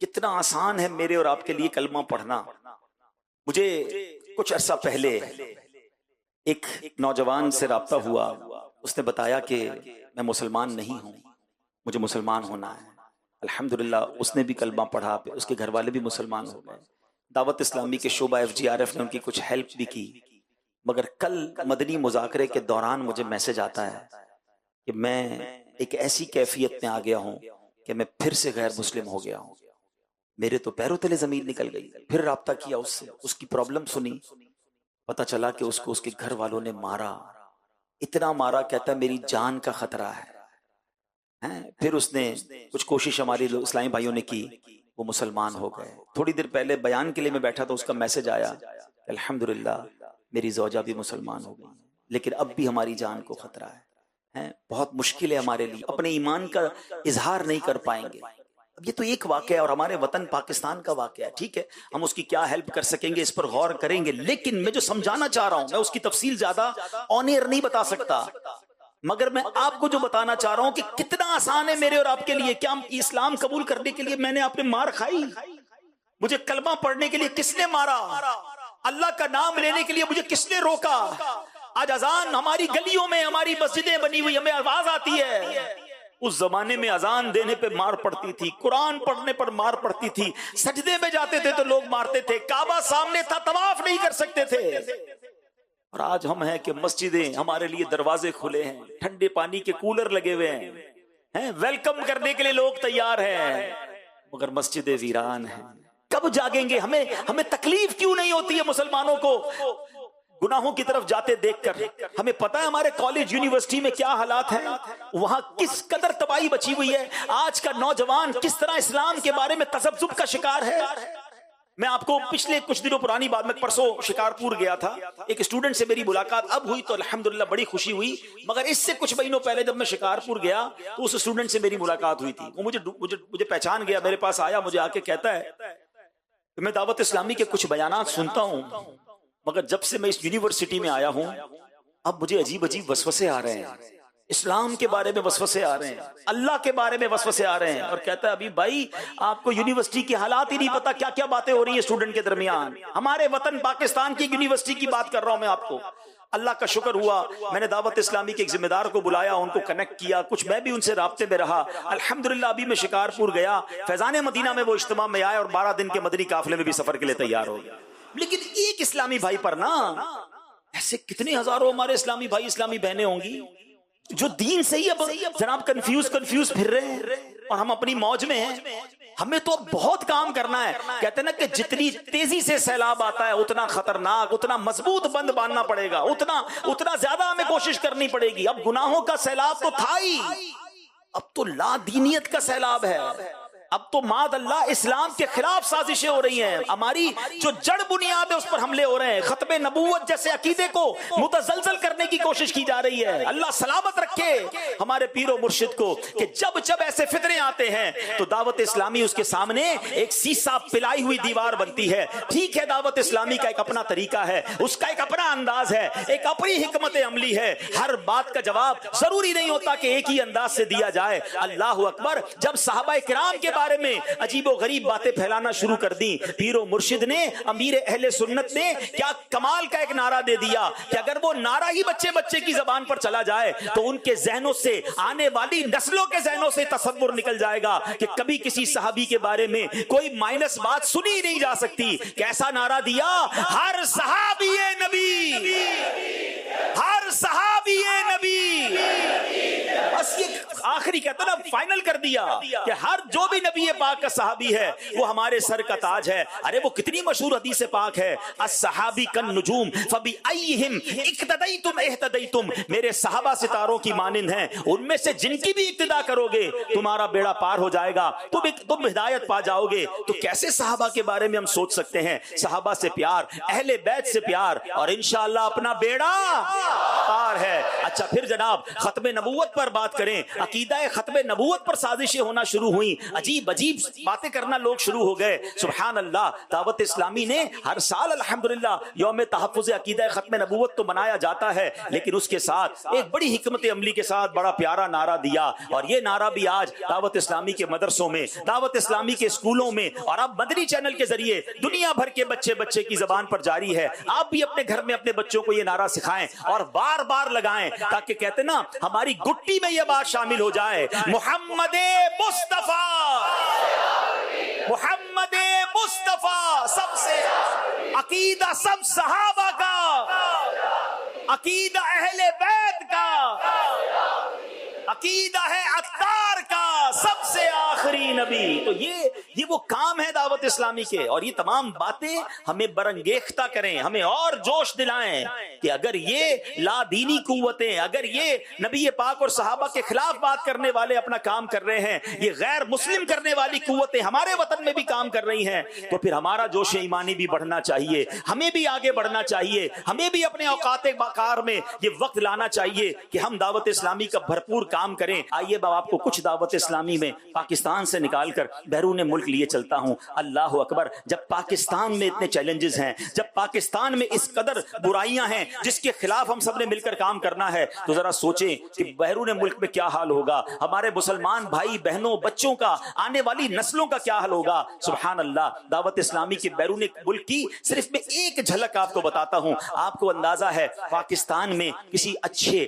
کتنا آسان ہے میرے اور آپ کے لیے کلمہ پڑھنا. مجھے کچھ عرصہ پہلے ایک نوجوان سے رابطہ ہوا, اس نے بتایا کہ میں مسلمان نہیں ہوں, مجھے مسلمان ہونا ہے. الحمدللہ اس نے بھی کلمہ پڑھا, اس کے گھر والے بھی مسلمان ہو گئے. دعوت اسلامی کے شعبہ FGRF نے ان کی کچھ ہیلپ بھی کی. مگر کل مدنی مذاکرے کے دوران مجھے میسج آتا ہے کہ میں ایک ایسی کیفیت میں آ گیا ہوں کہ میں پھر سے غیر مسلم ہو گیا ہوں. میرے تو پیروں تلے زمین نکل گئی. پھر رابطہ کیا اس سے, اس کی پرابلم سنی, پتہ چلا کہ اس کو اس کے گھر والوں نے مارا, اتنا مارا کہتا ہے میری جان کا خطرہ ہے. پھر اس نے کچھ کوشش ہمارے اسلامی بھائیوں نے کی, وہ مسلمان ہو گئے. تھوڑی دیر پہلے بیان کے لیے میں بیٹھا تو اس کا میسج آیا, الحمدللہ میری زوجہ بھی مسلمان ہو گئی, لیکن اب بھی ہماری جان کو خطرہ ہے. بہت مشکل ہے ہمارے لیے, اپنے ایمان کا اظہار نہیں کر پائیں گے. اب یہ تو ایک واقعہ ہے اور ہمارے وطن پاکستان کا واقعہ ہے, ٹھیک ہے, ہم اس کی کیا ہیلپ کر سکیں گے اس پر غور کریں گے. لیکن میں جو سمجھانا چاہ رہا ہوں, میں اس کی تفصیل زیادہ آن ایئر نہیں بتا سکتا, مگر میں آپ کو جو بتانا چاہ رہا ہوں کہ کتنا آسان ہے میرے اور آپ کے لیے. کیا اسلام قبول کرنے کے لیے میں نے اپنے مار کھائی؟ مجھے کلمہ پڑھنے کے لیے کس نے مارا؟ اللہ کا نام لینے کے لیے مجھے کس نے روکا؟ آج اذان ہماری گلیوں میں, ہماری مسجدیں بنی ہوئی, ہمیں آواز آتی ہے اس زمانے میں اذان دینے پہ مار پڑتی تھی، قرآن پڑھنے پر مار پڑتی تھی، سجدے میں جاتے تھے تو لوگ مارتے تھے، کعبہ سامنے تھا طواف نہیں کر سکتے تھے۔ اور آج ہم ہیں کہ مسجدیں ہمارے لیے دروازے کھلے ہیں، ٹھنڈے پانی کے کولر لگے ہوئے ہیں، ویلکم کرنے کے لیے لوگ تیار ہیں، مگر مسجدیں ویران ہیں۔ کب جاگیں گے؟ ہمیں تکلیف کیوں نہیں ہوتی ہے مسلمانوں کو گناہوں کی طرف جاتے دیکھ کر؟ ہمیں پتہ ہے ہمارے کالج یونیورسٹی میں کیا حالات ہیں، وہاں کس قدر تباہی بچی ہوئی ہے، آج کا نوجوان کس طرح اسلام کے بارے میں تذبذب کا شکار ہے۔ میں آپ کو پچھلے کچھ دنوں پرانی بات میں پرسوں شکارپور گیا تھا، ایک اسٹوڈنٹ سے میری ملاقات اب ہوئی تو الحمدللہ بڑی خوشی ہوئی، مگر اس سے کچھ مہینوں پہلے جب میں شکارپور گیا تو اس اسٹوڈنٹ سے میری ملاقات ہوئی تھی، وہ مجھے پہچان گیا، میرے پاس آیا، مجھے آ کے کہتا ہے کہ میں دعوت اسلامی کے کچھ بیانات سنتا ہوں، مگر جب سے میں اس یونیورسٹی میں آیا ہوں اب مجھے عجیب عجیب وسوسے آ رہے ہیں، اسلام کے بارے میں وسوسے آ رہے ہیں، اللہ کے بارے میں وسوسے آ رہے ہیں۔ اور کہتا ہے ابھی بھائی آپ کو یونیورسٹی کی حالات ہی نہیں پتا، کیا کیا باتیں ہو رہی ہیں اسٹوڈنٹ کے درمیان، ہمارے وطن پاکستان کی یونیورسٹی کی بات کر رہا ہوں میں آپ کو۔ اللہ کا شکر ہوا میں نے دعوت اسلامی کے ایک ذمہ دار کو بلایا، ان کو کنیکٹ کیا، کچھ میں بھی ان سے رابطے میں رہا، الحمدللہ ابھی میں شکارپور گیا، فیضان مدینہ میں وہ اجتماع میں آئے اور 12 دن کے مدنی قافلے میں بھی سفر کے لیے تیار ہو گیا۔ لیکن ایک اسلامی بھائی پر نا ایسے کتنے ہزاروں ہمارے اسلامی بھائی اسلامی بہنیں ہوں گی جو دین سے ہی اب جناب کنفیوز پھر رہے ہیں، اور ہم اپنی موج میں ہیں۔ ہمیں تو اب بہت کام کرنا ہے، کہتے ہیں نا کہ جتنی تیزی سے سیلاب آتا ہے اتنا خطرناک، اتنا مضبوط بند باندھنا پڑے گا، اتنا زیادہ ہمیں کوشش کرنی پڑے گی۔ اب گناہوں کا سیلاب تو تھا ہی، اب تو لا دینیت کا سیلاب ہے، اب تو معاذ اللہ اسلام کے خلاف سازشیں ہو رہی ہیں، ہماری جو جڑ بنیاد ہے اس پر حملے ہو رہے ہیں، ختم نبوت جیسے عقیدے کو متزلزل کرنے کی کوشش کی جا رہی ہے۔ اللہ سلامت رکھے ہمارے پیر و مرشد کو کہ جب ایسے فتنے آتے ہیں تو دعوت اسلامی اس کے سامنے ایک سیسا پلائی ہوئی دیوار بنتی ہے۔ ٹھیک ہے، دعوت اسلامی کا ایک اپنا طریقہ ہے، اس کا ایک اپنا انداز ہے، ایک اپنی حکمت عملی ہے، ہر بات کا جواب ضروری نہیں ہوتا کہ ایک ہی انداز سے دیا جائے۔ اللہ اکبر، جب صحابہ کرام کے بارے میں عجیب و غریب باتیں پھیلانا شروع کر دی، پیر و مرشد نے، امیر اہل سنت نے کیا کمال کا ایک نعرہ دے دیا کہ اگر وہ نعرہ ہی بچے کی زبان پر چلا جائے تو ان کے ذہنوں سے، آنے والی نسلوں کے ذہنوں سے تصور نکل جائے گا کہ کبھی کسی صحابی کے بارے میں کوئی مائنس بات سنی نہیں جا سکتی۔ کیسا نعرہ دیا؟ ہر صحابی نبی، ہر صحابی نبی، بس یہ آخری کہتا نا فائنل کر دیا کہ ہر جو بھی نبی پاک کا صحابی ہے وہ ہمارے سر کا تاج ہے۔ ارے وہ کتنی مشہور حدیث پاک ہے، الصحابی کالنجوم فبأیہم اقتدیتم اہتدیتم، میرے صحابہ ستاروں کی مانند ہیں، ان میں سے جن کی بھی اقتدا کرو گے تمہارا بیڑا پار ہو جائے گا، تم ہدایت پا جاؤ گے۔ تو کیسے صحابہ کے بارے میں ہم سوچ سکتے ہیں؟ صحابہ سے پیار، اہل بیت سے پیار، اور انشاءاللہ اپنا بیڑا پار ہے۔ اچھا پھر جناب ختم نبوت پر بات کریں، عقیدہ ختم نبوت پر سازشیں ہونا شروع ہوئیں، عجیب باتیں کرنا لوگ شروع ہو گئے۔ سبحان اللہ، دعوت اسلامی نے ہر سال الحمدللہ یوم تحفظ عقیدہ ختم نبوت تو منایا جاتا ہے، لیکن اس کے ساتھ ایک بڑی حکمت عملی کے ساتھ بڑا پیارا نعرہ دیا، اور یہ نعرہ بھی آج دعوت اسلامی کے مدرسوں میں، دعوت اسلامی کے اسکولوں میں، اور اب مدنی چینل کے ذریعے دنیا بھر کے بچے کی زبان پر جاری ہے۔ آپ بھی اپنے گھر میں اپنے بچوں کو یہ نعرہ سکھائیں اور بار بار لگائیں، تاکہ کہتے نا ہماری گٹی میں یہ بات شامل ہو جائے، محمد مصطفیٰ، محمد مصطفیٰ سب سے، عقیدہ سب صحابہ کا، عقیدہ اہل بیت کا، عقیدہ ہے عطار کا، سب سے آخری نبی۔ تو یہ وہ کام ہے دعوت اسلامی کے، اور یہ تمام باتیں ہمیں برانگیختہ کریں، ہمیں اور جوش دلائیں کہ اگر یہ لا دینی قوتیں، اگر یہ نبی پاک اور صحابہ کے خلاف بات کرنے والے اپنا کام کر رہے ہیں، یہ غیر مسلم کرنے والی قوتیں ہمارے وطن میں بھی کام کر رہی ہیں، تو پھر ہمارا جوش ایمانی بھی بڑھنا چاہیے، ہمیں بھی آگے بڑھنا چاہیے، ہمیں بھی اپنے اوقات کار میں یہ وقت لانا چاہیے کہ ہم دعوت اسلامی کا بھرپور کام کریں۔ آئیے میں آپ کو کچھ دعوت اسلامی میں پاکستان سے نکال کر بیرون ملک لیے چلتا ہوں۔ اللہ اکبر، جب پاکستان میں اتنے چیلنجز ہیں، جب پاکستان میں اس قدر برائیاں ہیں جس کے خلاف ہم سب نے مل کر کام کرنا ہے، تو ذرا سوچیں کہ بیرون ملک میں کیا حال ہوگا، ہمارے مسلمان بھائی بہنوں بچوں کا، آنے والی نسلوں کا کیا حال ہوگا۔ سبحان اللہ، دعوت اسلامی کے بیرون ملک کی صرف میں ایک جھلک آپ کو بتاتا ہوں۔ آپ کو اندازہ ہے پاکستان میں کسی اچھے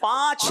5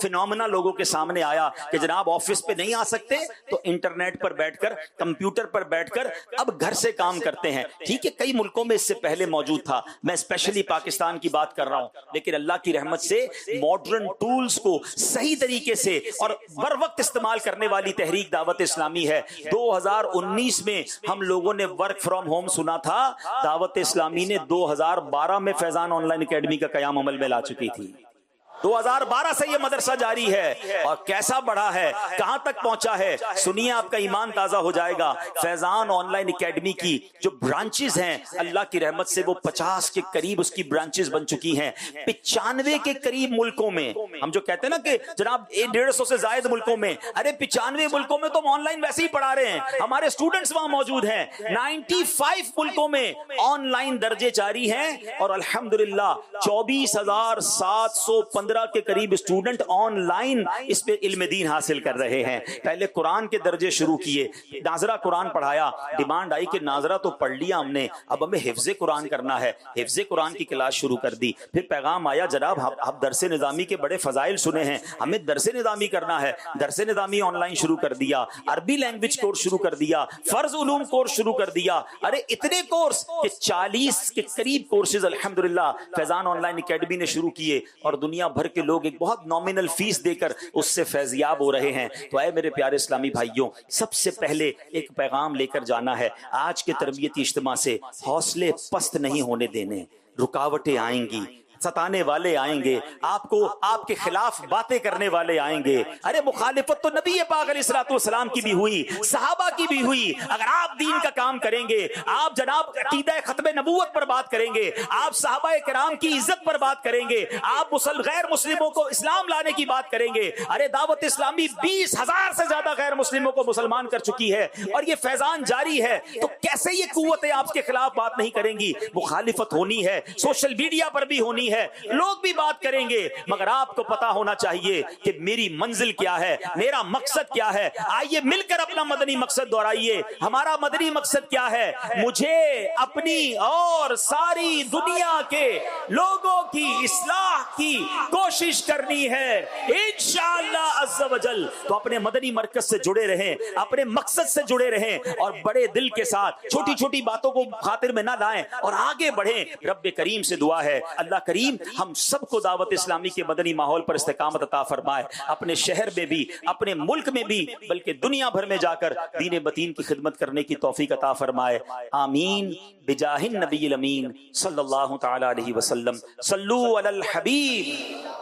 فینومینا لوگوں کے سامنے آیا کہ جناب آفس پہ نہیں آ سکتے تو انٹرنیٹ پر بیٹھ کر, کمپیوٹر پر بیٹھ کر اب گھر سے کام کرتے ہیں. ٹھیک ہے, کئی ملکوں میں اس سے پہلے موجود تھا, میں اسپیشلی پاکستان کی بات کر رہا ہوں, لیکن اللہ کی رحمت سے ماڈرن ٹولز کو صحیح طریقے سے اور بر وقت استعمال کرنے والی تحریک دعوت اسلامی ہے. 2019 میں ہم لوگوں نے ورک فرام ہوم سنا تھا, دعوت اسلامی نے 2012 میں فیضان آن لائن اکیڈمی کا قیام عمل میں لا چکی تھی. 2012 سے یہ مدرسہ جاری ہے اور کیسا بڑھا ہے, کہاں تک پہنچا ہے, سنیے آپ کا ایمان تازہ ہو جائے گا. فیضان آن لائن اکیڈمی کی جو برانچز ہیں اللہ کی رحمت سے وہ 50 کے قریب اس کی برانچز بن چکی ہیں. 95 کے قریب ملکوں میں, ہم جو کہتے ہیں نا کہ جناب 150 سے زائد ملکوں میں, ارے 95 ملکوں میں تو ہم آن لائن ویسے ہی پڑھا رہے ہیں, ہمارے اسٹوڈنٹس وہاں موجود ہیں. 95 ملکوں میں آن لائن درجے جاری ہیں اور الحمدللہ 24,715 کے قریب اسٹوڈنٹ آن لائن اس پہ علم دین حاصل کر رہے ہیں. پہلے قرآن کے درجے شروع کیے, ناظرہ قرآن پڑھایا, ڈیمانڈ آئی کہ ناظرہ تو پڑھ لیا ہم نے, اب ہمیں حفظ قرآن کرنا ہے, حفظ قرآن کی کلاس شروع کر دی. پھر پیغام آیا جناب اب درس نظامی کے بڑے فضائل سنے ہیں, ہمیں درس نظامی کرنا ہے. درس نظامی آن لائن شروع کر دیا, عربی لینگویج کورس شروع کر دیا, فرض علوم کورس شروع کر دیا. ارے اتنے کورس کہ 40 کے قریب کورسز الحمدللہ فیضان آن لائن اکیڈمی نے شروع کیے اور دنیا بھر کے لوگ ایک بہت نامنل فیس دے کر اس سے فیضیاب ہو رہے ہیں. تو اے میرے پیارے اسلامی بھائیوں, سب سے پہلے ایک پیغام لے کر جانا ہے. آج کے تربیتی اجتماع سے حوصلے پست نہیں ہونے دینے. رکاوٹیں آئیں گی, ستانے والے آئیں گے, آپ کو آپ کے خلاف باتیں کرنے والے آئیں گے. ارے مخالفت تو نبی پاک علیہ الصلوۃ والسلام کی بھی ہوئی, صحابہ کی بھی ہوئی. اگر آپ دین کا کام کریں گے, آپ جناب عقیدہ ختم نبوت پر بات کریں گے, آپ صحابہ کرام کی عزت پر بات کریں گے, آپ غیر مسلموں کو اسلام لانے کی بات کریں گے. ارے دعوت اسلامی 20,000 سے زیادہ غیر مسلموں کو مسلمان کر چکی ہے اور یہ فیضان جاری ہے, تو کیسے یہ قوتیں آپ کے خلاف بات نہیں کریں گی؟ مخالفت ہونی ہے, سوشل میڈیا پر بھی ہونی ہے, لوگ بھی بات کریں گے, مگر آپ کو پتا ہونا چاہیے کہ میری منزل کیا ہے, میرا مقصد کیا ہے. آئیے مل کر اپنا مدنی مقصد دہرائیے. ہمارا مدنی مقصد کیا ہے؟ مجھے اپنی اور ساری دنیا کے لوگوں کی اصلاح کی کوشش کرنی ہے انشاءاللہ عز و جل. تو اپنے مدنی مرکز سے جڑے رہیں, اپنے مقصد سے جڑے رہیں اور بڑے دل کے ساتھ چھوٹی چھوٹی باتوں کو خاطر میں نہ لائیں اور آگے بڑھیں. رب کریم سے دعا ہے اللہ کریم ہم سب کو دعوت اسلامی کے مدنی ماحول پر استقامت عطا فرمائے, اپنے شہر میں بھی, اپنے ملک میں بھی, بلکہ دنیا بھر میں جا کر دین متین کی خدمت کرنے کی توفیق عطا فرمائے. آمین بجاہ النبی الامین صلی اللہ تعالی علیہ وسلم. صلو علی الحبیب.